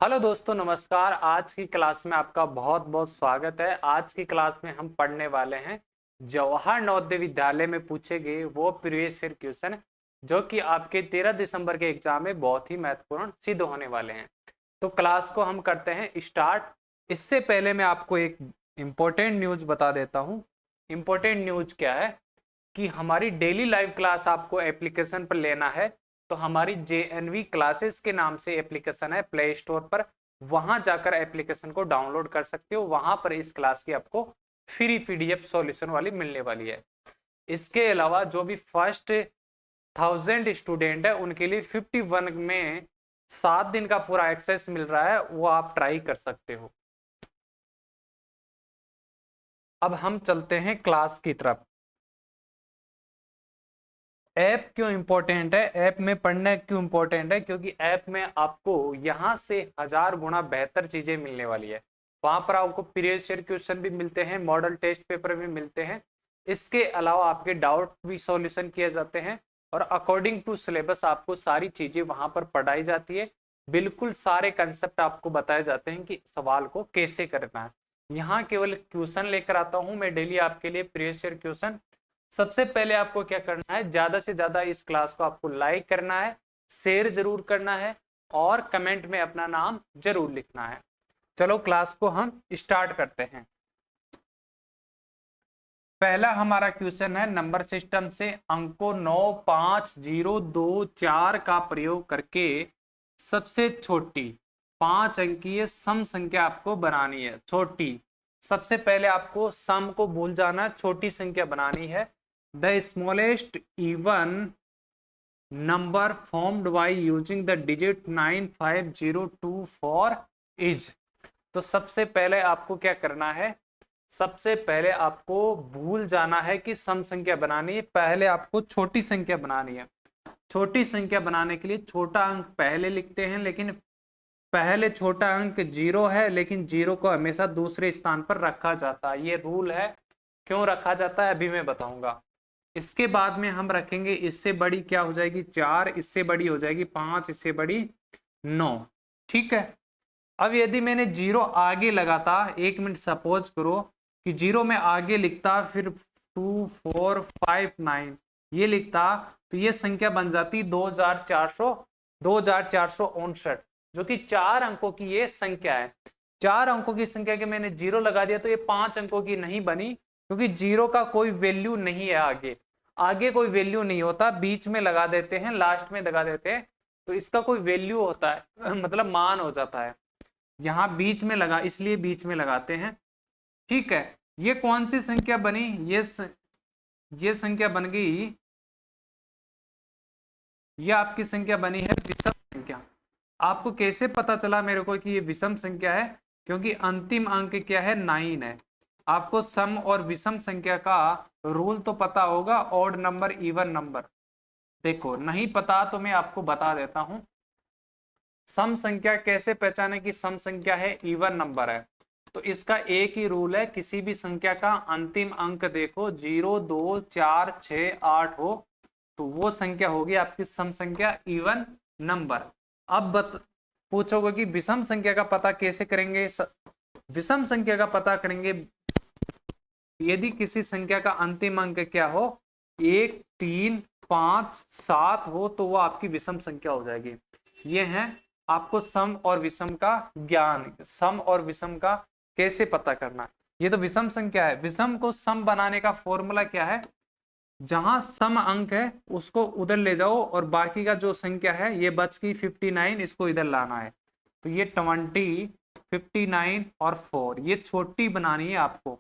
Hello दोस्तों, नमस्कार। आज की क्लास में आपका बहुत बहुत स्वागत है। आज की क्लास में हम पढ़ने वाले हैं जवाहर नवोदय विद्यालय में पूछे गए वो प्रीवियस ईयर क्वेश्चन जो कि आपके 13 दिसंबर के एग्जाम में बहुत ही महत्वपूर्ण सिद्ध होने वाले हैं। तो क्लास को हम करते हैं स्टार्ट। इससे पहले मैं आपको एक इम्पोर्टेंट न्यूज बता देता हूँ। इम्पोर्टेंट न्यूज क्या है कि हमारी डेली लाइव क्लास आपको एप्लीकेशन पर लेना है। तो हमारी JNV क्लासेस के नाम से एप्लीकेशन है प्ले स्टोर पर। वहां जाकर एप्लीकेशन को डाउनलोड कर सकते हो। वहां पर इस क्लास की आपको फ्री PDF सॉल्यूशन वाली मिलने वाली है। इसके अलावा जो भी फर्स्ट 1000 स्टूडेंट है उनके लिए 51 में 7 दिन का पूरा एक्सेस मिल रहा है, वो आप ट्राई कर सकते हो। अब हम चलते हैं क्लास की तरफ। ऐप क्यों इंपॉर्टेंट है, ऐप में पढ़ना क्यों इंपॉर्टेंट है? क्योंकि ऐप में आपको यहाँ से 1000 गुना बेहतर चीजें मिलने वाली है। वहां पर आपको प्रीवियस ईयर क्वेश्चन भी मिलते हैं, मॉडल टेस्ट पेपर भी मिलते हैं। इसके अलावा आपके डाउट भी सॉल्यूशन किए जाते हैं और अकॉर्डिंग टू सिलेबस आपको सारी चीजें वहां पर पढ़ाई जाती है। बिल्कुल सारे कंसेप्ट आपको बताए जाते हैं कि सवाल को कैसे करना है। यहाँ केवल क्वेश्चन लेकर आता हूँ मैं डेली आपके लिए प्रीवियस ईयर क्वेश्चन। सबसे पहले आपको क्या करना है, ज्यादा से ज्यादा इस क्लास को आपको लाइक करना है, शेयर जरूर करना है और कमेंट में अपना नाम जरूर लिखना है। चलो क्लास को हम स्टार्ट करते हैं। पहला हमारा क्वेश्चन है नंबर सिस्टम से अंकों 9 5 0 2 4 का प्रयोग करके सबसे छोटी 5 अंकीय सम संख्या आपको बनानी है। छोटी, सबसे पहले आपको सम को भूल जाना है, छोटी संख्या बनानी है। The smallest even number formed by using the digit 95024 is. तो सबसे पहले आपको क्या करना है, सबसे पहले आपको भूल जाना है कि सम संख्या बनानी है। पहले आपको छोटी संख्या बनानी है। छोटी संख्या बनाने के लिए छोटा अंक पहले लिखते हैं, लेकिन पहले छोटा अंक 0 है, लेकिन 0 को हमेशा दूसरे स्थान पर रखा जाता है। ये रूल है। क्यों रखा जाता है अभी मैं बताऊंगा। इसके बाद में हम रखेंगे, इससे बड़ी क्या हो जाएगी 4, इससे बड़ी हो जाएगी 5, इससे बड़ी 9। ठीक है। अब यदि मैंने 0 आगे लगाता, 1 मिनट सपोज करो कि 0 में आगे लिखता, फिर 2 4 5 9 ये लिखता, तो ये संख्या बन जाती 2459, जो कि 4 अंकों की ये संख्या है। 4 अंकों की संख्या के मैंने 0 लगा दिया तो ये 5 अंकों की नहीं बनी, क्योंकि 0 का कोई वैल्यू नहीं है। आगे आगे कोई वैल्यू नहीं होता, बीच में लगा देते हैं, लास्ट में लगा देते हैं तो इसका कोई वैल्यू होता है मतलब मान हो जाता है। यहाँ बीच में लगा, इसलिए बीच में लगाते हैं। ठीक है। ये कौन सी संख्या बनी, ये संख्या बन गई, ये आपकी संख्या बनी है विषम संख्या। आपको कैसे पता चला मेरे को कि ये विषम संख्या है? क्योंकि अंतिम अंक क्या है 9 है। आपको सम और विषम संख्या का रूल तो पता होगा, ऑड नंबर इवन नंबर। देखो नहीं पता तो मैं आपको बता देता हूं। सम संख्या कैसे पहचाने कि सम संख्या है इवन नंबर है? तो इसका एक ही रूल है, किसी भी संख्या का अंतिम अंक देखो 0 2 4 6 8 हो तो वो संख्या होगी आपकी सम संख्या, इवन नंबर। अब पूछोगे कि विषम संख्या का पता कैसे करेंगे? विषम संख्या का पता करेंगे यदि किसी संख्या का अंतिम अंक क्या हो, 1 3 5 7 हो तो वो आपकी विषम संख्या हो जाएगी। ये है आपको सम और विषम का ज्ञान। सम और विषम का कैसे पता करना है, ये तो विषम संख्या है। विषम को सम बनाने का फॉर्मूला क्या है, जहां सम अंक है उसको उधर ले जाओ और बाकी का जो संख्या है ये बच की 59, इसको इधर लाना है। तो ये 20 59 और 4 ये छोटी बनानी है आपको।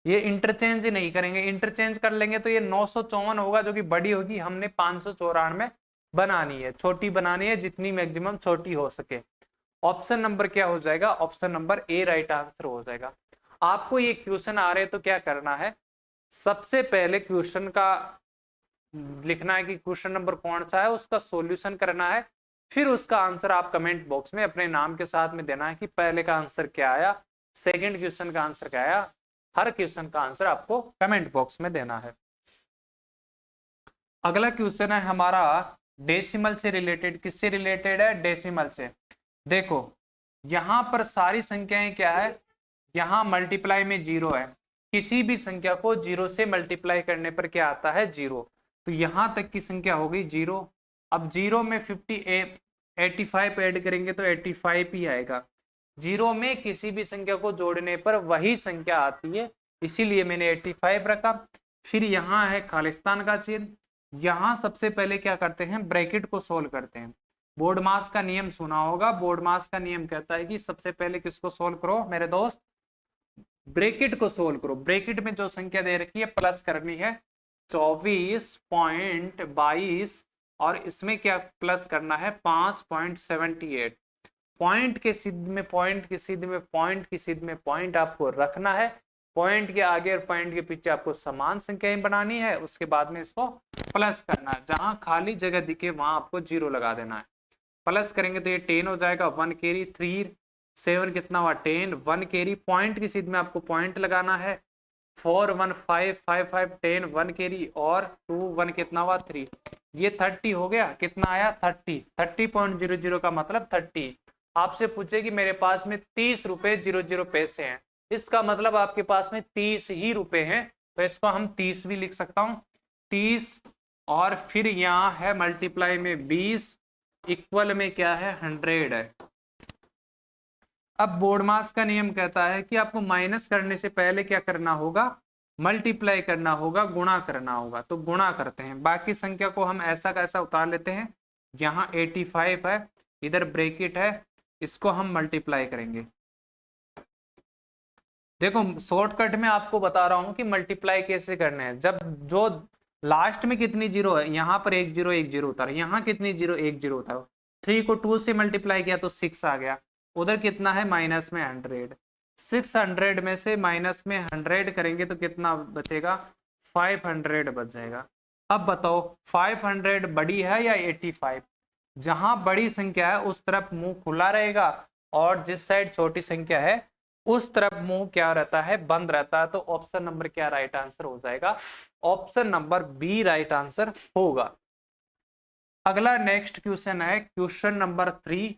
ये इंटरचेंज नहीं करेंगे, इंटरचेंज कर लेंगे तो ये 954 होगा जो कि बड़ी होगी। हमने 594 बनानी है, छोटी बनानी है, जितनी मैक्सिमम छोटी हो सके। ऑप्शन नंबर क्या हो जाएगा, option number A right answer हो जाएगा। आपको ये क्वेश्चन आ रहे तो क्या करना है, सबसे पहले क्वेश्चन का लिखना है कि क्वेश्चन नंबर कौन सा है, उसका सॉल्यूशन करना है। फिर उसका आंसर आप कमेंट बॉक्स में अपने नाम के साथ में देना है कि पहले का आंसर क्या आया, सेकंड क्वेश्चन का आंसर क्या आया। हर क्वेश्चन का आंसर आपको कमेंट बॉक्स में देना है। अगला क्वेश्चन है हमारा डेसिमल से रिलेटेड। किससे रिलेटेड है? डेसिमल से। देखो यहाँ पर सारी संख्याएं क्या है, यहाँ मल्टीप्लाई में 0 है, किसी भी संख्या को 0 से मल्टीप्लाई करने पर क्या आता है, 0। तो यहाँ तक की संख्या हो गई 0। अब 0 में 85 ऐड करेंगे तो 85 ही आएगा। 0 में किसी भी संख्या को जोड़ने पर वही संख्या आती है, इसीलिए मैंने 85 रखा। फिर यहाँ है खालिस्तान का चिन्ह। यहाँ सबसे पहले क्या करते हैं, ब्रैकेट को सोल्व करते हैं। बोर्ड मास का नियम सुना होगा, बोर्ड मास का नियम कहता है कि सबसे पहले किसको सोल्व करो मेरे दोस्त, ब्रैकेट को सोल्व करो। ब्रैकेट में जो संख्या दे रखी है प्लस करनी है 24.22 और इसमें क्या प्लस करना है 5.78। पॉइंट के सिद्ध में पॉइंट की सिद्ध में पॉइंट की सिद्ध में पॉइंट आपको रखना है। पॉइंट के आगे और पॉइंट के पीछे आपको समान संख्याएं बनानी है, उसके बाद में इसको प्लस करना है। जहां खाली जगह दिखे वहां आपको 0 लगा देना है। प्लस करेंगे तो ये 10 हो जाएगा, 1 कैरी 3 7 कितना हुआ 10, 1 कैरी। पॉइंट की सिद्ध में आपको पॉइंट लगाना है, 4 1 5 5 5 10 1 कैरी और 2 1 कितना हुआ 3। ये 30 हो गया, कितना आया 30.00 का मतलब 30। आपसे पूछे कि मेरे पास में 30 रुपए 00 पैसे हैं, इसका मतलब आपके पास में 30 ही रुपए हैं, तो इसको हम 30 भी लिख सकता हूं 30। और फिर यहाँ है मल्टीप्लाई में 20, इक्वल में क्या है 100 है। अब बोर्ड मास का नियम कहता है कि आपको माइनस करने से पहले क्या करना होगा, मल्टीप्लाई करना होगा, गुणा करना होगा। तो गुणा करते हैं, बाकी संख्या को हम ऐसा का ऐसा उतार लेते हैं। यहाँ 85 है, इधर ब्रैकेट है, इसको हम मल्टीप्लाई करेंगे। देखो शॉर्टकट में आपको बता रहा हूं कि मल्टीप्लाई कैसे करने हैं। जब जो लास्ट में कितनी जीरो है, यहाँ पर 1 0 1 0 उतारो, यहाँ कितनी 0 1 0 उतारो। 3 को 2 से मल्टीप्लाई किया तो 6 आ गया, उधर कितना है माइनस में 100। 600 में से माइनस में 100 करेंगे तो कितना बचेगा 500 बच जाएगा। अब बताओ 500 बड़ी है या 85। जहां बड़ी संख्या है उस तरफ मुंह खुला रहेगा और जिस साइड छोटी संख्या है उस तरफ मुंह क्या रहता है, बंद रहता है। तो ऑप्शन नंबर क्या राइट आंसर हो जाएगा, option number B right answer होगा। अगला नेक्स्ट क्वेश्चन है क्वेश्चन नंबर 3।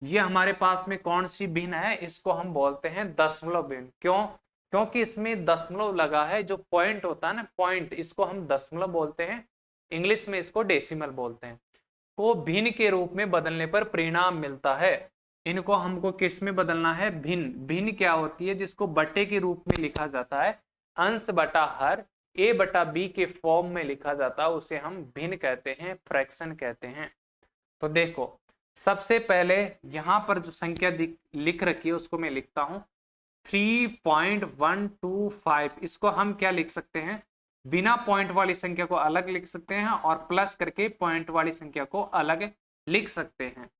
ये हमारे पास में कौन सी भिन्न है, इसको हम बोलते हैं दशमलव भिन्न। क्यों, क्योंकि इसमें दशमलव लगा है, जो पॉइंट होता है ना पॉइंट, इसको हम दशमलव बोलते हैं, इंग्लिश में इसको डेसिमल बोलते हैं। को भिन्न के रूप में बदलने पर परिणाम मिलता है। इनको हमको किस में बदलना है, भिन्न। भिन्न क्या होती है, जिसको बटे के रूप में लिखा जाता है, अंश बटा हर a बटा b के फॉर्म में लिखा जाता है, उसे हम भिन्न कहते हैं, फ्रैक्शन कहते हैं। तो देखो सबसे पहले यहां पर जो संख्या लिख रखी है उसको मैं लिखता हूं 3.125। इसको हम क्या लिख सकते हैं, बिना पॉइंट वाली संख्या को अलग लिख सकते हैं और प्लस करके पॉइंट वाली संख्या को अलग लिख सकते हैं।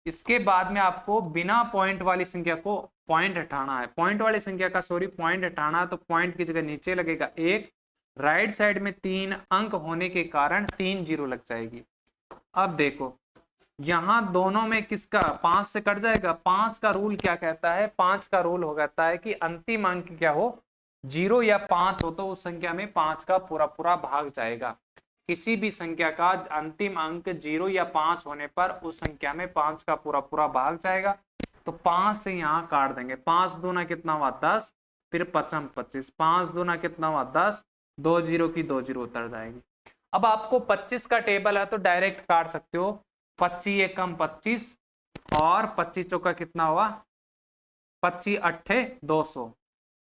इसके बाद में आपको बिना पॉइंट वाली संख्या को पॉइंट हटाना है, पॉइंट वाली संख्या का सॉरी पॉइंट हटाना है, तो पॉइंट की जगह नीचे लगेगा 1, राइट साइड में 3 अंक होने के कारण 3 0 लग जाएगी। अब देखो यहां दोनों में किसका 5 से कट जाएगा, 5 का रूल क्या कहता है, 5 का रूल हो कहता है कि अंतिम अंक क्या हो 0 या 5 हो तो उस संख्या में 5 का पूरा पूरा भाग जाएगा। किसी भी संख्या का अंतिम अंक 0 या 5 होने पर उस संख्या में 5 का पूरा पूरा भाग जाएगा। तो 5 से यहाँ काट देंगे, 5 दूना कितना हुआ 10, फिर 5 25, 5 दूना कितना हुआ 10, 2 0 की 2 0 उतर जाएगी। अब आपको 25 का टेबल है तो डायरेक्ट काट सकते हो, 25 एकम 25 और 25 चौका कितना हुआ 25 अट्ठे 200।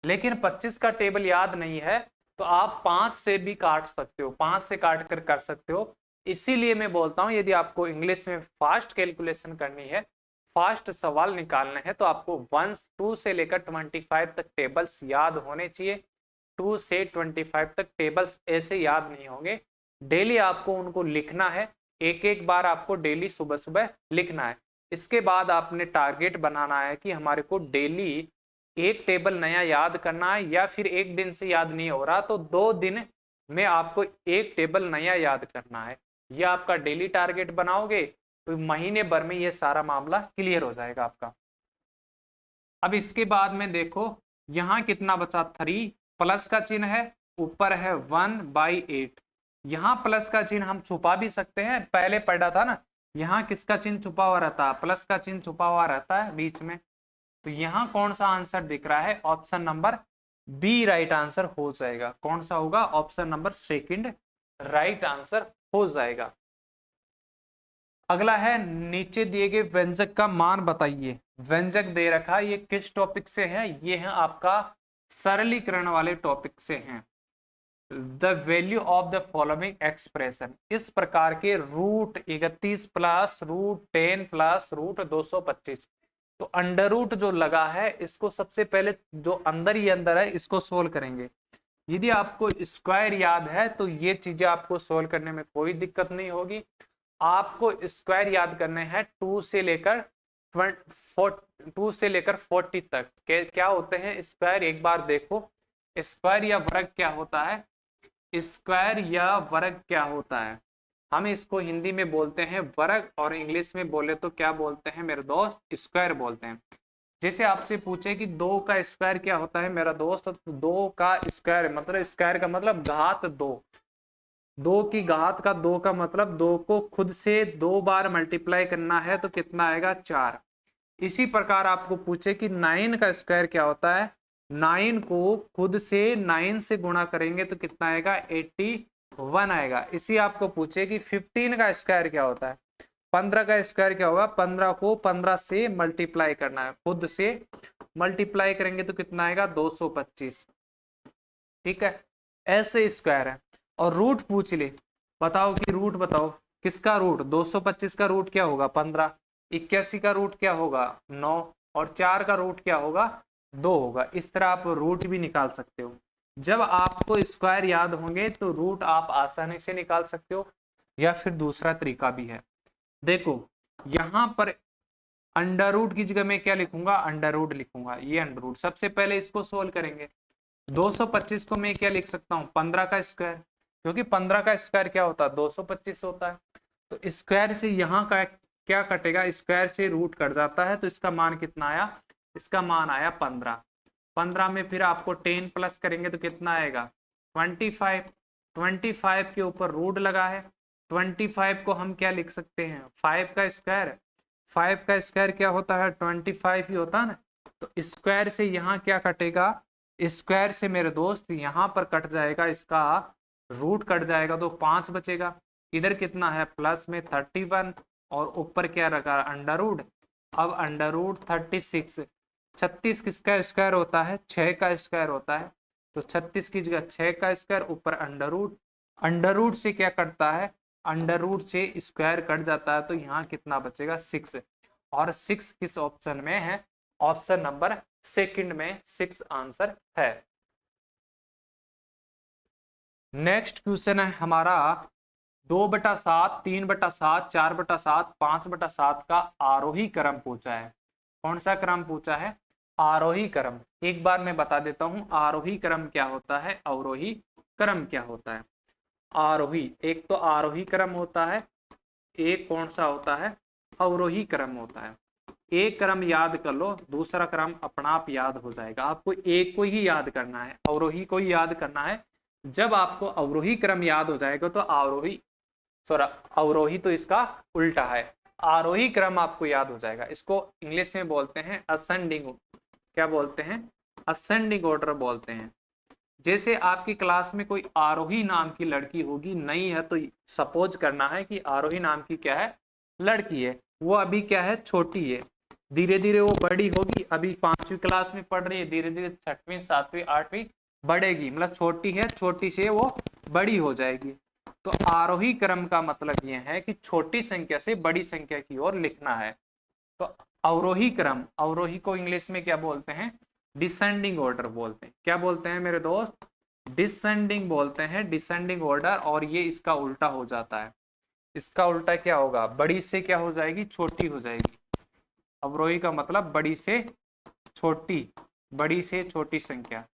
लेकिन 25 का टेबल याद नहीं है तो आप 5 से भी काट सकते हो, 5 से काट कर सकते हो। इसीलिए मैं बोलता हूं यदि आपको इंग्लिश में फास्ट कैलकुलेशन करनी है, फास्ट सवाल निकालने हैं, तो आपको 2 से लेकर 25 तक टेबल्स याद होने चाहिए। 2 से 25 तक टेबल्स ऐसे याद नहीं होंगे, डेली आपको उनको लिखना है, एक एक बार आपको डेली सुबह सुबह लिखना है। इसके बाद आपने टारगेट बनाना है कि हमारे को डेली एक टेबल नया याद करना है, या फिर एक दिन से याद नहीं हो रहा तो 2 दिन में आपको एक टेबल नया याद करना है। यह आपका डेली टारगेट बनाओगे तो महीने भर में यह सारा मामला क्लियर हो जाएगा आपका। अब इसके बाद में देखो यहाँ कितना बचा 3, प्लस का चिन्ह है, ऊपर है 1/8। यहाँ प्लस का चिन्ह हम छुपा भी सकते हैं, पहले पढ़ा था ना यहाँ किसका चिन्ह छुपा हुआ रहता है, प्लस का चिन्ह छुपा हुआ रहता है बीच में। तो यहाँ कौन सा आंसर दिख रहा है, option number B right answer हो जाएगा। कौन सा होगा, option number second right answer हो जाएगा। अगला है नीचे दिए गए व्यंजक का मान बताइए। व्यंजक दे रखा है, ये किस टॉपिक से है, ये है आपका सरलीकरण वाले टॉपिक से हैं। The value of the following expression, इस प्रकार के √31 प्लस √10 प्लस √225, तो अंडर रूट जो लगा है इसको सबसे पहले जो अंदर ही अंदर है इसको सोल्व करेंगे। यदि आपको स्क्वायर याद है तो ये चीजें आपको सोल्व करने में कोई दिक्कत नहीं होगी। आपको स्क्वायर याद करने हैं 2 से लेकर 40 तक क्या होते हैं स्क्वायर, एक बार देखो। स्क्वायर या वर्ग क्या होता है, स्क्वायर या वर्ग क्या होता है, हम इसको हिंदी में बोलते हैं वर्ग, और इंग्लिश में बोले तो क्या बोलते हैं मेरे दोस्त, स्क्वायर बोलते हैं। जैसे आपसे पूछे कि 2 का स्क्वायर क्या होता है मेरा दोस्त, तो 2 का स्क्वायर मतलब, स्क्वायर का मतलब घात 2, 2 की घात का 2 का मतलब 2 को खुद से 2 बार मल्टीप्लाई करना है तो कितना आएगा 4। इसी प्रकार आपको पूछे कि 9 का स्क्वायर क्या होता है, 9 को खुद से 9 से गुणा करेंगे तो कितना आएगा 81 आएगा। इसी आपको पूछे कि 15 का स्क्वायर क्या होता है, 15 का स्क्वायर क्या होगा, 15 को 15 से मल्टीप्लाई करना है, खुद से मल्टीप्लाई करेंगे तो कितना आएगा 225। ठीक है, ऐसे स्क्वायर है। और रूट पूछ ले, बताओ कि रूट बताओ किसका रूट, 225 का रूट क्या होगा 15, 81 का रूट क्या होगा 9, और 4 का रूट क्या होगा 2 होगा। इस तरह आप रूट भी निकाल सकते हो। जब आपको स्क्वायर याद होंगे तो रूट आप आसानी से निकाल सकते हो, या फिर दूसरा तरीका भी है। देखो यहां पर अंडर रूट की जगह मैं क्या लिखूंगा, अंडर रूट लिखूंगा, ये अंडर रूट। सबसे पहले इसको सोल्व करेंगे। 225 को मैं क्या लिख सकता हूँ 15 का स्क्वायर, क्योंकि 15 का स्क्वायर क्या होता है 225 होता है। तो स्क्वायर से यहाँ का क्या कटेगा, स्क्वायर से रूट कट जाता है, तो इसका मान कितना आया, इसका मान आया 15। 15 में फिर आपको 10 प्लस करेंगे तो कितना आएगा 25। 25 के ऊपर रूट लगा है, 25 को हम क्या लिख सकते हैं 5 का स्क्वायर। 5 का स्क्वायर क्या होता है 25 ही होता है ना। तो स्क्वायर से यहाँ क्या कटेगा, स्क्वायर से मेरे दोस्त यहाँ पर कट जाएगा, इसका रूट कट जाएगा तो 5 बचेगा। इधर कितना है प्लस में 31, और ऊपर क्या रखा अंडर रूट। अब अंडर रूट 36, 36 किसका स्क्वायर होता है 6 का स्क्वायर होता है, तो 36 की जगह 6 का स्क्वायर ऊपर अंडर रूट। अंडर रूट से क्या कटता है, अंडर रूट से स्क्वायर कट जाता है, तो यहाँ कितना बचेगा 6। और 6 किस ऑप्शन में है, ऑप्शन नंबर सेकंड में 6 आंसर है। नेक्स्ट क्वेश्चन है हमारा 2/7, 3/7, 4/7, 5/7 का आरोही क्रम पूछा है। कौन सा क्रम पूछा है, आरोही क्रम। एक बार मैं बता देता हूं आरोही क्रम क्या होता है, अवरोही क्रम क्या होता है। आरोही, एक तो आरोही क्रम होता है, एक कौन सा होता है अवरोही क्रम होता है। एक क्रम याद कर लो, दूसरा क्रम अपना आप याद हो जाएगा। आपको एक को ही याद करना है, अवरोही को ही याद करना है। जब आपको अवरोही क्रम याद हो जाएगा तो अवरोही तो इसका उल्टा है, आरोही क्रम आपको याद हो जाएगा। इसको इंग्लिश में बोलते हैं असेंडिंग, क्या बोलते हैं असेंडिंग ऑर्डर बोलते हैं। जैसे आपकी क्लास में कोई आरोही नाम की लड़की होगी, नहीं है तो सपोज करना है कि आरोही नाम की क्या है लड़की है, वो अभी क्या है छोटी है, धीरे धीरे वो बड़ी होगी। अभी 5वीं क्लास में पढ़ रही है, धीरे धीरे 6वीं 7वीं 8वीं बढ़ेगी, मतलब छोटी है, छोटी से वो बड़ी हो जाएगी। तो आरोही क्रम का मतलब यह है कि छोटी संख्या से बड़ी संख्या की ओर लिखना है। तो अवरोही क्रम, अवरोही को इंग्लिश में क्या बोलते हैं डिसेंडिंग ऑर्डर बोलते हैं। क्या बोलते हैं मेरे दोस्त, डिसेंडिंग बोलते हैं, डिसेंडिंग ऑर्डर। और ये इसका उल्टा हो जाता है, इसका उल्टा क्या होगा, बड़ी से क्या हो जाएगी छोटी हो जाएगी। अवरोही का मतलब बड़ी से छोटी, बड़ी से छोटी संख्या।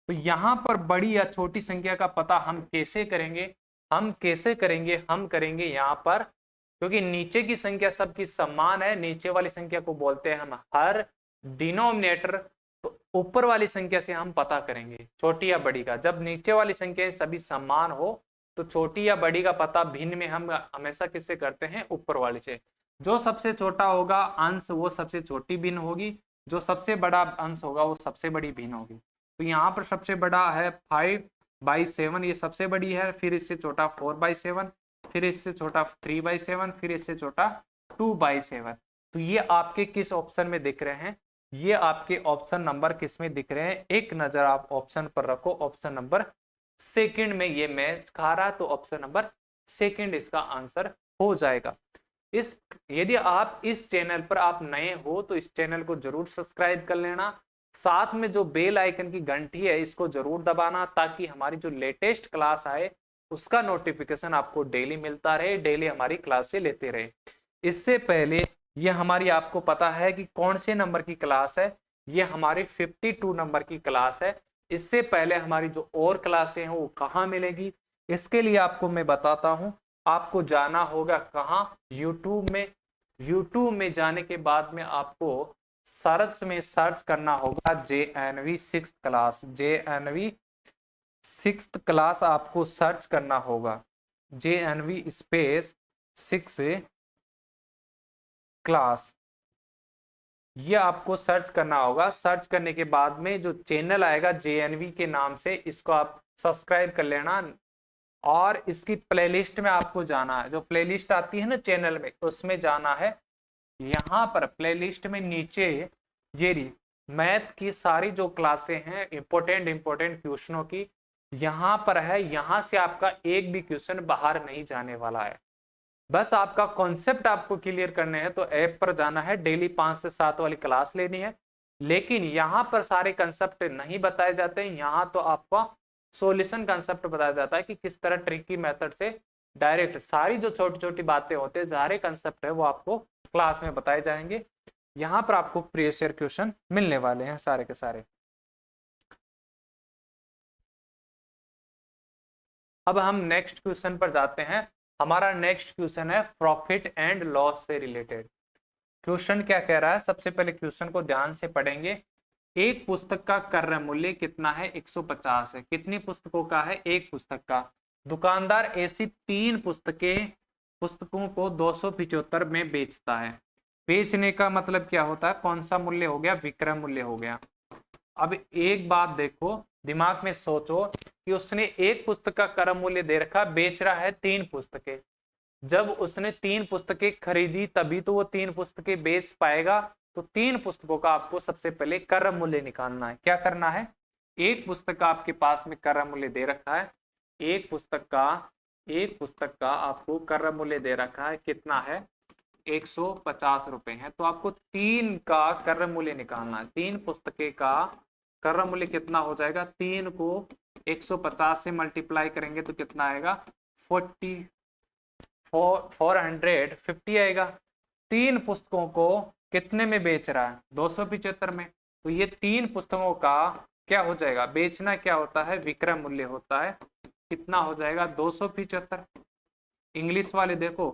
तो यहां पर बड़ी या छोटी संख्या का पता हम कैसे करेंगे, हम कैसे करेंगे, हम करेंगे यहां पर, क्योंकि नीचे की संख्या सबकी समान है, नीचे वाली संख्या को बोलते हैं हम हर डिनोमिनेटर। तो ऊपर वाली संख्या से हम पता करेंगे छोटी या बड़ी का। जब नीचे वाली संख्या सभी समान हो तो छोटी या बड़ी का पता भिन्न में हम हमेशा किससे करते हैं, ऊपर वाले से। जो सबसे छोटा होगा अंश वो सबसे छोटी भिन्न होगी, जो सबसे बड़ा अंश होगा वो सबसे बड़ी भिन्न होगी। तो यहाँ पर सबसे बड़ा है 5/7, ये सबसे बड़ी है, फिर इससे छोटा 4/7, फिर इससे छोटा 3/7, फिर इससे छोटा 2/7। तो ये आपके किस ऑप्शन में दिख रहे हैं, ये आपके ऑप्शन नंबर किस में दिख रहे हैं, एक नजर आप ऑप्शन पर रखो, ऑप्शन नंबर सेकंड में ये मैच खा रहा है, तो ऑप्शन नंबर सेकंड इसका आंसर हो जाएगा। इस यदि आप इस चैनल पर आप नए हो तो इस चैनल को जरूर सब्सक्राइब कर लेना, साथ में जो बेल आइकन की घंटी है इसको जरूर दबाना, ताकि हमारी जो लेटेस्ट क्लास आए उसका नोटिफिकेशन आपको डेली मिलता रहे, डेली हमारी क्लास से लेते रहे। इससे पहले ये हमारी आपको पता है कि कौन से नंबर की क्लास है, ये हमारी 52 नंबर की क्लास है। इससे पहले हमारी जो और क्लासें हैं वो कहाँ मिलेगी, इसके लिए आपको मैं बताता हूँ। आपको जाना होगा कहाँ, यूट्यूब में। यूट्यूब में जाने के बाद में आपको सर्च में सर्च करना होगा JNV 6th class, JNV 6th class आपको सर्च करना होगा, JNV स्पेस 6 क्लास, ये आपको सर्च करना होगा। सर्च करने के बाद में जो चैनल आएगा JNV के नाम से, इसको आप सब्सक्राइब कर लेना, और इसकी प्लेलिस्ट में आपको जाना है। जो प्लेलिस्ट आती है ना चैनल में, उसमें जाना है। यहाँ पर प्लेलिस्ट में नीचे ये रही मैथ की सारी जो क्लासें हैं इंपॉर्टेंट क्वेश्चनों की, यहाँ पर है। यहाँ से आपका एक भी क्वेश्चन बाहर नहीं जाने वाला है। बस आपका कॉन्सेप्ट आपको क्लियर करने हैं तो ऐप पर जाना है, डेली 5 से 7 वाली क्लास लेनी है। लेकिन यहाँ पर सारे कंसेप्ट नहीं बताए जाते हैं, यहाँ तो आपका सॉल्यूशन कंसेप्ट बताया जाता है कि किस तरह ट्रिकी मेथड से डायरेक्ट सारी जो छोटी छोटी बातें होते हैं, सारे कंसेप्ट है वो आपको क्लास में बताए जाएंगे। यहाँ पर आपको प्रीवियस ईयर क्वेश्चन मिलने वाले हैं सारे के सारे। अब हम नेक्स्ट क्वेश्चन पर जाते हैं। हमारा नेक्स्ट क्वेश्चन है प्रॉफिट एंड लॉस से रिलेटेड। क्वेश्चन क्या कह रहा है, सबसे पहले क्वेश्चन को ध्यान से पढ़ेंगे। एक पुस्तक का क्रय मूल्य कितना है, 150 है। कितनी पुस्तकों का है, एक पुस्तक का। दुकानदार ऐसी 3 पुस्तकों को 275 में बेचता है। बेचने का मतलब क्या होता है, कौन सा मूल्य हो गया, विक्रय मूल्य हो गया। अब एक बात देखो, दिमाग में सोचो कि उसने एक पुस्तक का क्रय मूल्य दे रखा, बेच रहा है 3 पुस्तकें। जब उसने 3 पुस्तकें खरीदी तभी तो वो 3 पुस्तकें बेच पाएगा। तो 3 पुस्तकों का आपको सबसे पहले क्रय मूल्य निकालना है। क्या करना है, एक पुस्तक का आपके पास में क्रय मूल्य दे रखा है, एक पुस्तक का आपको क्रय मूल्य दे रखा है, कितना है, 150 रुपए है। तो आपको 3 का क्रय मूल्य निकालना है। 3 पुस्तकें का क्रय मूल्य कितना हो जाएगा, 3 को 150 से मल्टीप्लाई करेंगे तो कितना आएगा, 450 आएगा। 3 पुस्तकों को कितने में बेच रहा है, 275 में। तो ये 3 पुस्तकों का क्या हो जाएगा, बेचना क्या होता है, विक्रय मूल्य होता है। कितना हो जाएगा, 275। इंग्लिश वाले देखो,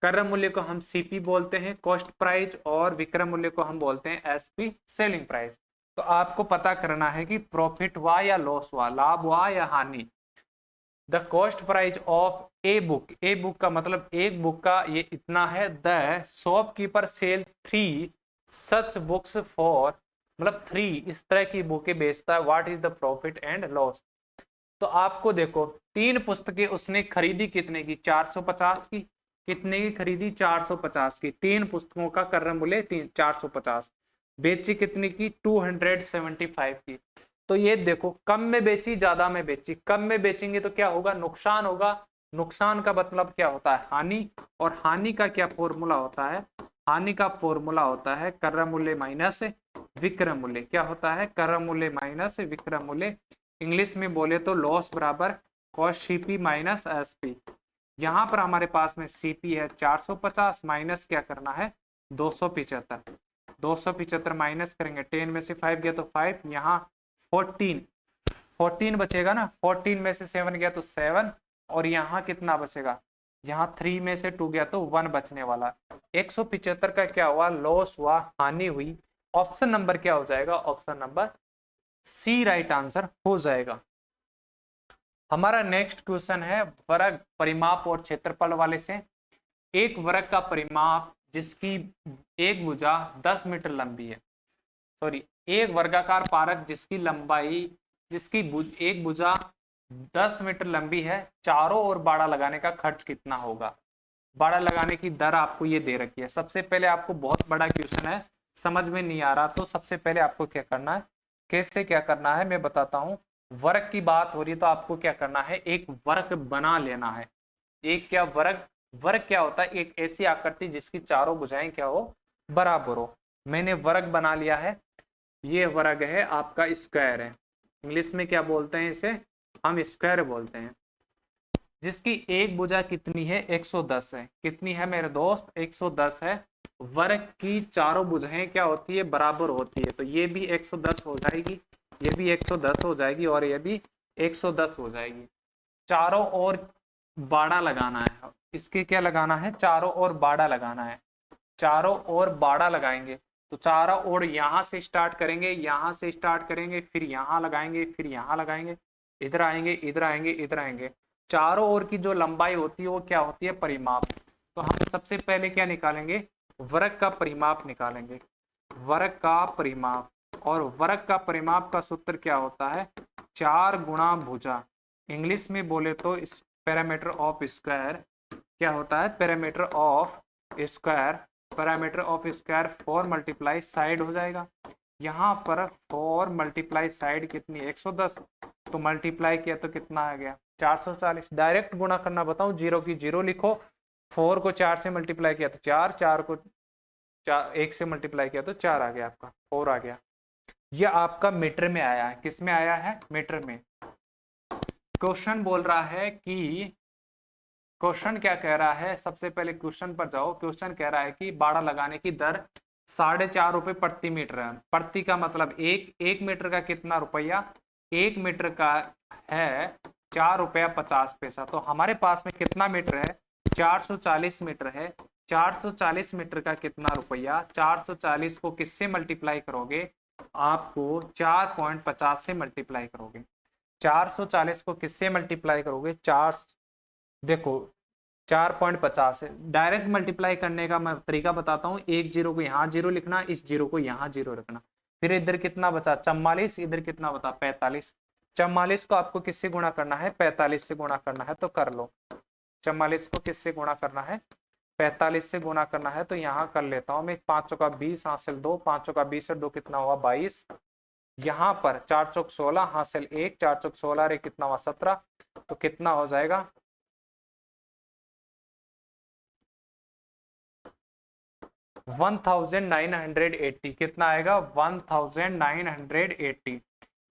क्रय मूल्य को हम CP बोलते हैं, कॉस्ट प्राइस, और विक्रय मूल्य को हम बोलते हैं SP, सेलिंग प्राइस। तो आपको पता करना है कि प्रॉफिट हुआ या लॉस हुआ, लाभ हुआ या हानि। The cost price of a book का मतलब एक बुक का ये इतना है। The shopkeeper sell 3 such books for, मतलब 3 इस तरह की बुकें बेचता है। What is the profit and loss. तो आपको देखो 3 पुस्तकें उसने खरीदी कितने की, 450 की। कितने की खरीदी, 450 की। 3 पुस्तकों का क्रय मूल्य 450, बेची कितने की, 275 की। तो ये देखो, कम में बेची, ज्यादा में बेची। कम में बेचेंगे तो क्या होगा, नुकसान होगा। नुकसान का मतलब क्या होता है, हानि। और हानि का क्या फॉर्मूला होता है, हानि का फॉर्मूला होता है क्रय मूल्य माइनस विक्रय मूल्य। क्या होता है, क्रय मूल्य माइनस विक्रय मूल्य। इंग्लिश में बोले तो लॉस बराबर कॉस्ट CP माइनस SP। यहाँ पर हमारे पास में CP है 450, माइनस क्या करना है, 275। 275 माइनस करेंगे, 10 में से 5 गया तो 5, यहाँ 14 बचेगा ना, 14 में से 7 गया तो 7, और यहाँ कितना बचेगा, यहाँ 3 में से 2 गया तो 1 बचने वाला। 175 का क्या हुआ, लॉस हुआ, हानि हुई। ऑप्शन नंबर क्या हो जाएगा, option number C right answer हो जाएगा। हमारा नेक्स्ट क्वेश्चन है वर्ग परिमाप और क्षेत्रफल वाले से। एक वर्ग का परिमाप जिसकी एक भुजा 10 मीटर लंबी है, सॉरी एक वर्गाकार पारक जिसकी लंबाई एक भुजा 10 मीटर लंबी है, चारों ओर बाड़ा लगाने का खर्च कितना होगा। बाड़ा लगाने की दर आपको ये दे रखी है। सबसे पहले आपको, बहुत बड़ा क्वेश्चन है, समझ में नहीं आ रहा तो सबसे पहले आपको क्या करना है, कैसे क्या करना है मैं बताता हूँ। वर्ग की बात हो रही है तो आपको क्या करना है, एक वर्ग बना लेना है। एक क्या वर्ग, वर्ग क्या होता है, एक ऐसी आकृति जिसकी चारों भुजाएं क्या हो, बराबर हो। मैंने वर्ग बना लिया है, ये वर्ग है आपका, स्क्वायर है, इंग्लिश में क्या बोलते हैं इसे, हम स्क्वायर बोलते हैं। जिसकी एक भुजा कितनी है, 110 है। कितनी है मेरे दोस्त, 110 है। वर्ग की चारों भुजाएं क्या होती है, बराबर होती है। तो ये भी 110 हो जाएगी, ये भी 110 हो जाएगी और ये भी 110 हो जाएगी। चारों ओर बाड़ा लगाना है, इसके क्या लगाना है, चारों ओर बाड़ा लगाना है। चारों ओर बाड़ा लगाएंगे तो चारों ओर यहाँ से स्टार्ट करेंगे, यहाँ से स्टार्ट करेंगे, फिर यहाँ लगाएंगे, फिर यहाँ लगाएंगे, इधर आएंगे, इधर आएंगे, इधर आएंगे। चारों ओर की जो लंबाई होती है वो क्या होती है, परिमाप। तो हम सबसे पहले क्या निकालेंगे, वर्ग का परिमाप निकालेंगे, वर्ग का परिमाप। और वर्ग का परिमाप का सूत्र क्या होता है, 4 गुणा भुजा। इंग्लिश में बोले तो पैरामीटर ऑफ स्क्वायर क्या होता है, parameter of square, parameter of square 4 multiply side हो जाएगा। यहाँ पर 4 मल्टीप्लाई साइड कितनी, 110, तो मल्टीप्लाई किया तो कितना आ गया, 440। डायरेक्ट गुणा करना बताऊं, जीरो की जीरो लिखो, 4 को 4 से मल्टीप्लाई किया तो 4, 4 को 1 से मल्टीप्लाई किया तो 4 आ गया, आपका 4 आ गया। यह आपका मीटर में आया है, किस में आया है, मीटर में। क्वेश्चन बोल रहा है कि, क्वेश्चन क्या कह रहा है, सबसे पहले क्वेश्चन पर जाओ। क्वेश्चन कह रहा है कि बाड़ा लगाने की दर 4.5 रुपए प्रति मीटर है। प्रति का मतलब एक मीटर का कितना रुपया, 1 मीटर का है 4 रुपया 50 पैसा। तो हमारे पास में कितना मीटर है, 440 मीटर है। 440 मीटर का कितना रुपया, 440 को किससे मल्टीप्लाई करोगे, आपको 4.50 से मल्टीप्लाई करोगे। 440 को किससे मल्टीप्लाई करोगे, 4, देखो 4.50 है। डायरेक्ट मल्टीप्लाई करने का मैं तरीका बताता हूँ, एक जीरो को यहाँ जीरो लिखना, इस जीरो को यहाँ जीरो रखना, फिर इधर कितना बचा 44, इधर कितना बचा 45। 44 को आपको किससे गुणा करना है, 45 से गुणा करना है, तो कर लो। 44 को किससे गुणा करना है, 45 से गुणा करना है। तो यहाँ कर लेता हूँ मैं, 5 चौका 20 हासिल 2, 5 चौका 20 और 2 कितना हुआ 22। यहाँ पर 4 चौक 16 हासिल 1, 4 चौक 16 रे कितना हुआ 17। तो कितना हो जाएगा, 1980। कितना आएगा, 1980।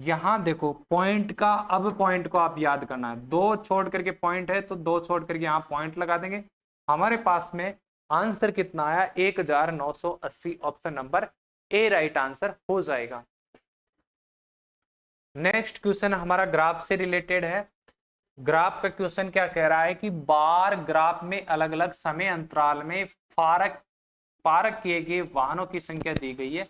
यहाँ देखो पॉइंट का, अब पॉइंट को आप याद करना है, दो छोड़ करके पॉइंट है तो दो छोड़ करके यहाँ पॉइंट लगा देंगे। हमारे पास में आंसर कितना आया, 1980। Option number A right answer हो जाएगा। नेक्स्ट क्वेश्चन हमारा ग्राफ से रिलेटेड है। ग्राफ का क्वेश्चन क्या कह रहा है कि बार ग्राफ में अलग अलग समय अंतराल में पार्क किए गए वाहनों की संख्या दी गई है।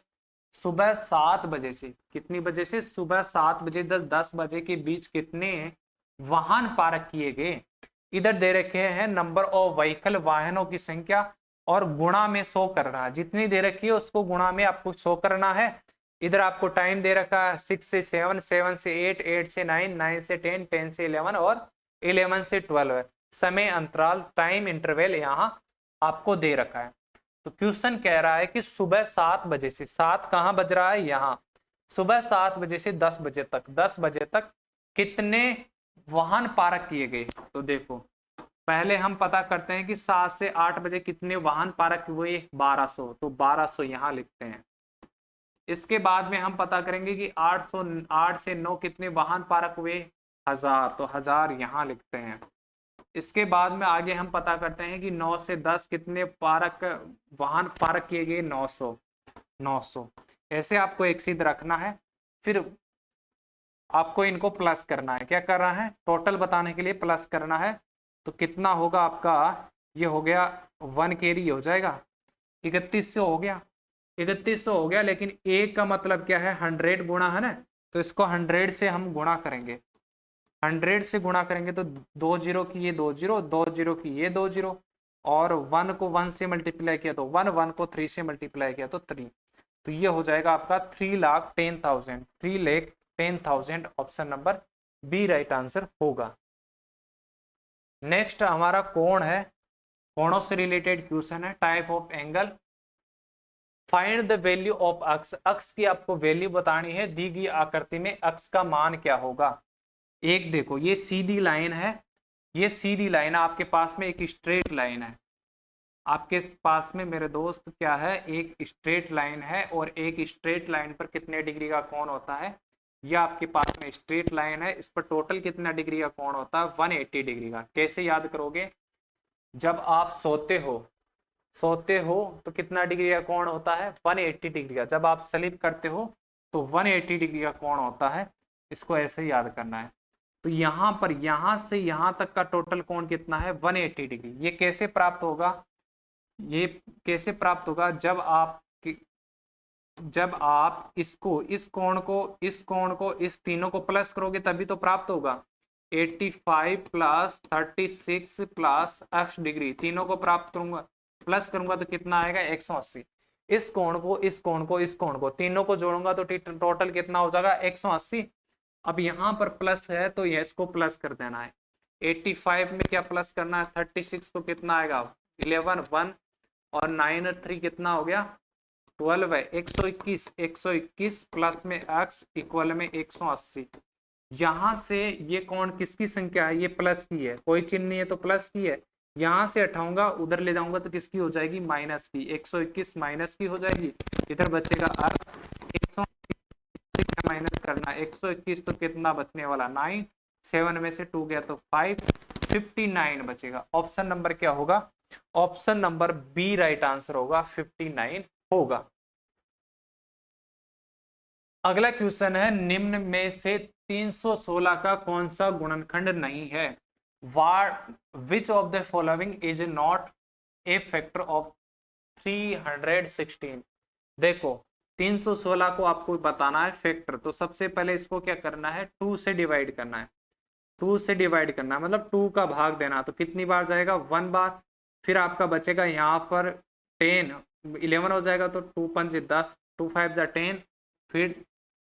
सुबह 7 बजे से, कितनी बजे से, सुबह 7 बजे 10 बजे के बीच कितने वाहन पार्क किए गए। इधर दे रखे हैं नंबर ऑफ व्हीकल, वाहनों की संख्या, और गुणा में शो करना है। जितनी दे रखी है उसको गुणा में आपको शो करना है। इधर आपको टाइम दे रखा है 6 से 7, 7 से 8, 8 से 9, 9 से 10, 10 से 11 और 11 से 12 समय अंतराल, टाइम इंटरवल यहाँ आपको दे रखा है। तो क्वेश्चन कह रहा है कि सुबह 7 बजे से, 7 कहाँ बज रहा है, यहाँ, सुबह 7 बजे से 10 बजे तक, 10 बजे तक कितने वाहन पार्क किए गए। तो देखो पहले हम पता करते हैं कि 7 से 8 बजे कितने वाहन पार्क हुए, 1200। तो 1200 यहाँ लिखते हैं। इसके बाद में हम पता करेंगे कि 8 से 9 कितने वाहन पार्क हुए, 1000। तो 1000 यहाँ लिखते हैं। इसके बाद में आगे हम पता करते हैं कि 9 से 10 कितने वाहन पार्क किए गए, 900। 900 ऐसे आपको एक सीध रखना है। फिर आपको इनको प्लस करना है, क्या करना है, टोटल बताने के लिए प्लस करना है। तो कितना होगा आपका, ये हो गया 1 कैरी हो जाएगा, 3100 हो गया, 3100 हो गया। लेकिन एक का मतलब क्या है, 100 गुणा है ना, तो इसको 100 से हम गुणा करेंगे। 100 से गुणा करेंगे तो 2 जीरो की ये 2 जीरो, 2 जीरो की ये 2 जीरो, और 1 को 1 से मल्टीप्लाई किया तो 1, 1 को 3 से मल्टीप्लाई किया तो 3। तो ये हो जाएगा आपका 3,10,000, 3,10,000 option number B right answer होगा। नेक्स्ट हमारा कोण है, कोणों से रिलेटेड क्वेश्चन है। Type of angle, find the value of x, x की आपको वैल्यू बतानी है। दी गई आकृति में अक्स का मान क्या होगा। एक देखो ये सीधी लाइन है, ये सीधी लाइन है, आपके पास में एक स्ट्रेट लाइन है, आपके पास में मेरे दोस्त क्या है, एक स्ट्रेट लाइन है, और एक स्ट्रेट लाइन पर कितने डिग्री का कोण होता है, यह आपके पास में स्ट्रेट लाइन है, इस पर टोटल कितना डिग्री का कोण होता है, 180 डिग्री का। कैसे याद करोगे, जब आप सोते हो तो कितना डिग्री का कोण होता है, 180 डिग्री का। जब आप स्लीप करते हो तो 180 डिग्री का कोण होता है, इसको ऐसे याद करना है। तो यहाँ पर यहाँ से यहाँ तक का टोटल कोण कितना है, 180 डिग्री। ये कैसे प्राप्त होगा, ये कैसे प्राप्त होगा, जब आप इसको, इस कोण को इस तीनों को प्लस करोगे तभी तो प्राप्त होगा। 85 प्लस 36 प्लस x डिग्री, तीनों को प्राप्त करूंगा, प्लस करूंगा तो कितना आएगा, 180। इस कोण को इस कोण को इस कोण को तीनों को जोड़ूंगा तो टोटल कितना हो जाएगा, 180। अब यहाँ पर प्लस है तो ये इसको प्लस कर देना है। 85 में क्या प्लस करना है, 36 तो कितना आएगा, 11, 1 और 9 और 3 कितना हो गया, 12 है, 121, 121 प्लस में x इक्वल में 180। यहां से ये कोण किसकी संख्या है, ये प्लस की है, कोई चिन्ह नहीं है तो प्लस की है। यहां से हटाऊंगा उधर ले जाऊंगा तो किसकी हो जाएगी, माइनस की। 121 माइनस की हो जाएगी, इधर बचेगा x, 180 माइनस करना, 121 तो कितना बचने वाला, 9, 7 में से 2 गया तो 5, 59 बचेगा। ऑप्शन नंबर क्या होगा, option number B right answer होगा, 59 होगा। अगला क्वेश्चन है, निम्न में से 316 का कौन सा गुणनखंड नहीं है। Which of the following is not a factor of 316। देखो 316 को आपको बताना है फैक्टर, तो सबसे पहले इसको क्या करना है, 2 से डिवाइड करना है। 2 से डिवाइड करना है मतलब 2 का भाग देना, तो कितनी बार जाएगा, 1 बार। फिर आपका बचेगा यहाँ पर 10, 11 हो जाएगा तो 2 पंजे 10, 2 5 जा 10, फिर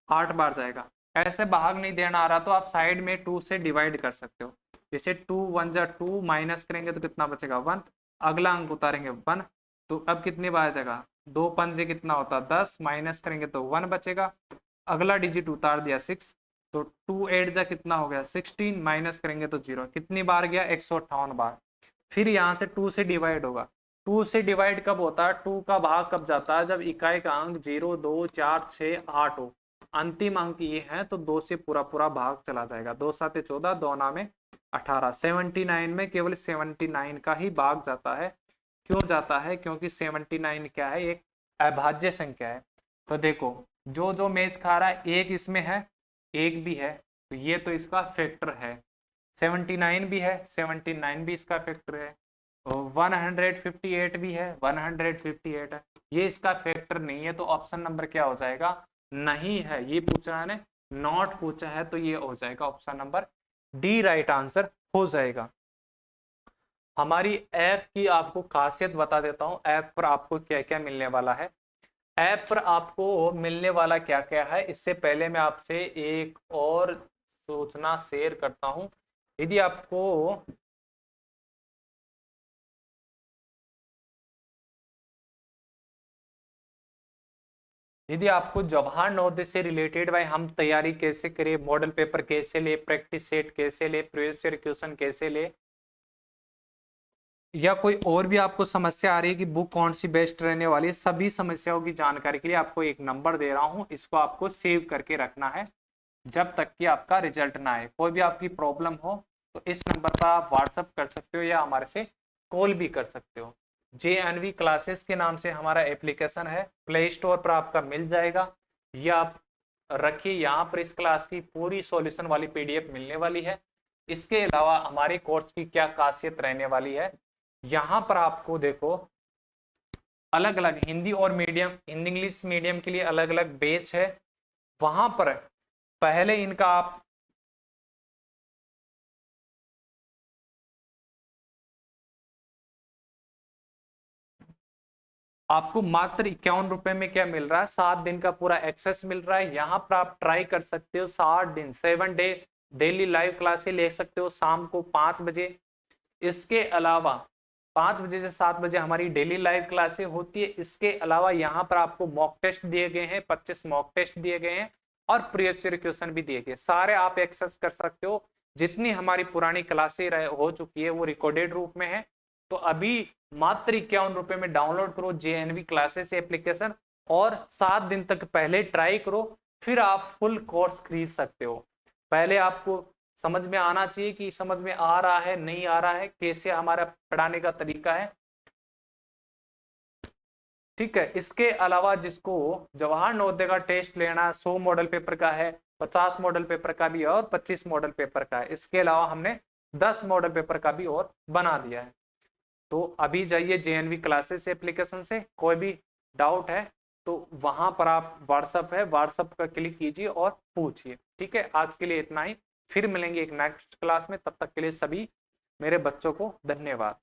8 बार जाएगा। ऐसे भाग नहीं देना आ रहा तो आप साइड में 2 से डिवाइड कर सकते हो। जैसे 2 1 जा 2, माइनस करेंगे तो कितना बचेगा, 1, अगला अंक उतारेंगे 1, तो अब कितनी बार जाएगा, 2 पंजे कितना होता है 10, माइनस करेंगे तो 1 बचेगा, अगला डिजिट उतार दिया 6, तो 2 8 जा कितना हो गया 16, माइनस करेंगे तो 0, कितनी बार गया 158 बार। फिर यहाँ से 2 से डिवाइड होगा। 2 से डिवाइड कब होता है, 2 का भाग कब जाता है, जब इकाई का अंक 0 2 4 6 8 हो। अंतिम अंक ये है तो 2 से पूरा पूरा भाग चला जाएगा, 2 7 14, 2 9 में 18। 79 में केवल 79 का ही भाग जाता है। क्यों जाता है, क्योंकि 79 क्या है, एक अभाज्य संख्या है। तो देखो जो जो मैच खा रहा है, एक इसमें है, एक भी है, तो ये तो इसका फैक्टर है। 79 भी है, 79 भी इसका फैक्टर है, 158 भी है, 158 है, ये इसका फैक्टर नहीं है। तो ऑप्शन नंबर क्या हो जाएगा, नहीं है। ये पूछा है, नॉट पूछा है, तो ये हो जाएगा option number D right answer हो जाएगा। हमारी ऐप की आपको खासियत बता देता हूं, ऐप पर आपको क्या क्या मिलने वाला है। ऐप पर आपको मिलने वाला क्या क्या है, इससे पहले मैं आपसे एक और सूचना शेयर करता हूं। यदि आपको जवाहर नवोदय से रिलेटेड भाई हम तैयारी कैसे करें, मॉडल पेपर कैसे ले, प्रैक्टिस सेट कैसे ले, प्रीवियस ईयर क्वेश्चन कैसे ले, या कोई और भी आपको समस्या आ रही है कि बुक कौन सी बेस्ट रहने वाली है, सभी समस्याओं की जानकारी के लिए आपको एक नंबर दे रहा हूं, इसको आपको सेव करके रखना है जब तक कि आपका रिजल्ट ना आए। कोई भी आपकी प्रॉब्लम हो तो इस नंबर पर आप व्हाट्सअप कर सकते हो या हमारे से कॉल भी कर सकते हो। JNV क्लासेस के नाम से हमारा एप्लीकेशन है, प्ले स्टोर पर आपका मिल जाएगा, या आप रखिए, यहाँ पर इस क्लास की पूरी सॉल्यूशन वाली PDF मिलने वाली है। इसके अलावा हमारे कोर्स की क्या खासियत रहने वाली है, यहाँ पर आपको देखो अलग अलग हिंदी और मीडियम, हिंदी इंग्लिश मीडियम के लिए अलग अलग बैच है। वहां पर पहले इनका आप आपको मात्र 51 रुपए में क्या मिल रहा है, 7 दिन का पूरा एक्सेस मिल रहा है। यहाँ पर आप ट्राई कर सकते हो 60 दिन 7 डे डेली लाइव क्लासेस ले सकते हो शाम को 5 बजे। इसके अलावा 5 बजे से 7 बजे हमारी डेली लाइव क्लासेस होती है। इसके अलावा यहाँ पर आपको मॉक टेस्ट दिए गए हैं, 25 मॉक टेस्ट दिए गए हैं और प्रीवियस ईयर क्वेश्चन भी दिए गए, सारे आप एक्सेस कर सकते हो। जितनी हमारी पुरानी क्लासें हो चुकी है वो रिकॉर्डेड रूप में है। तो अभी मात्र 51 रुपए में डाउनलोड करो जेएनवी क्लासेस एप्लीकेशन और 7 दिन तक पहले ट्राई करो, फिर आप फुल कोर्स खरीद सकते हो। पहले आपको समझ में आना चाहिए कि समझ में आ रहा है नहीं आ रहा है, कैसे हमारा पढ़ाने का तरीका है। ठीक है, इसके अलावा जिसको जवाहर नवोदय का टेस्ट लेना 100 मॉडल पेपर का है, 50 मॉडल पेपर का भी है और 25 मॉडल पेपर का है। इसके अलावा हमने 10 मॉडल पेपर का भी और बना दिया है। तो अभी जाइए जेएनवी क्लासेस एप्लीकेशन से, कोई भी डाउट है तो वहां पर आप व्हाट्सअप है, व्हाट्सअप पर क्लिक कीजिए और पूछिए। ठीक है, आज के लिए इतना ही, फिर मिलेंगे एक नेक्स्ट क्लास में। तब तक के लिए सभी मेरे बच्चों को धन्यवाद।